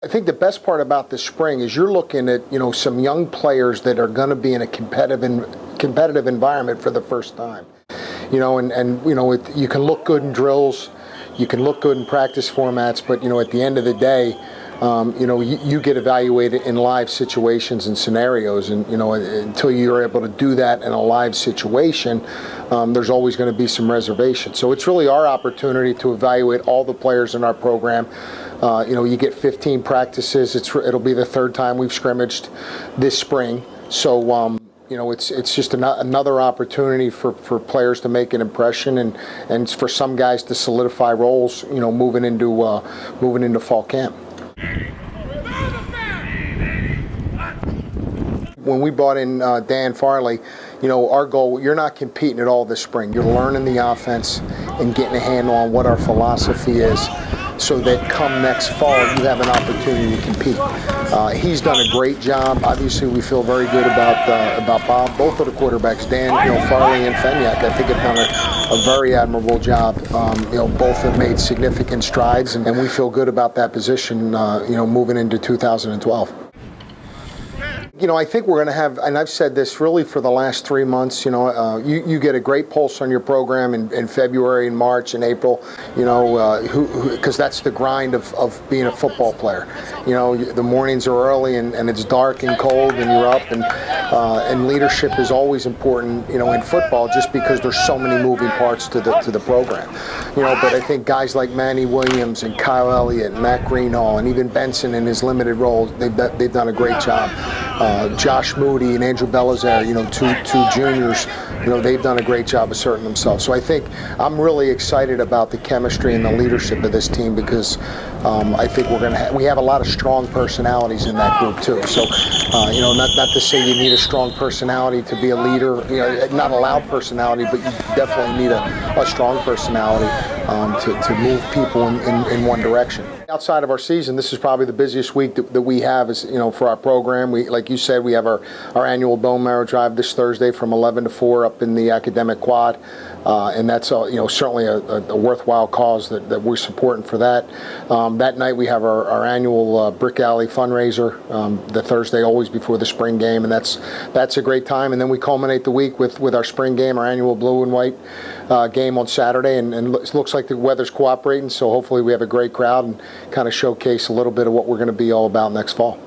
I think the best part about this spring is you're looking at, some young players that are going to be in a competitive environment for the first time. You can look good in drills, you can look good in practice formats, but at the end of the day, you get evaluated in live situations and scenarios, and until you're able to do that in a live situation, there's always going to be some reservation. So it's really our opportunity to evaluate all the players in our program. You get 15 practices. It'll be the third time we've scrimmaged this spring. So it's just another opportunity for players to make an impression, and for some guys to solidify roles, moving into fall camp. When we brought in Dan Farley, our goal, you're not competing at all this spring. You're learning the offense and getting a handle on what our philosophy is, so that come next fall you have an opportunity to compete. He's done a great job. Obviously, we feel very good about Bob. Both of the quarterbacks, Dan, Farley and Fenyak, I think have done a very admirable job. Both have made significant strides, and we feel good about that position. Moving into 2012. I think we're going to have, and I've said this really for the last 3 months, you get a great pulse on your program in February and March and April, because that's the grind of being a football player. The mornings are early and it's dark and cold and you're up, and leadership is always important, in football, just because there's so many moving parts to the program. But I think guys like Manny Williams and Kyle Elliott and Matt Greenhall and even Benson in his limited roles, they've done a great job. Josh Moody and Andrew Belizaire, two juniors, they've done a great job asserting themselves. So I think I'm really excited about the chemistry and the leadership of this team, because I think we have a lot of strong personalities in that group too. So not to say you need a strong personality to be a leader, not a loud personality, but you definitely need a strong personality to move people in one direction. Outside of our season, this is probably the busiest week that we have for our program. Like you said, we have our annual bone marrow drive this Thursday from 11 to 4 up in the academic quad. And that's certainly a worthwhile cause that we're supporting for that. That night we have our annual Brick Alley fundraiser, the Thursday always before the spring game, and that's a great time. And then we culminate the week with our spring game, our annual blue and white game on Saturday, and it looks like the weather's cooperating, so hopefully we have a great crowd and kind of showcase a little bit of what we're going to be all about next fall.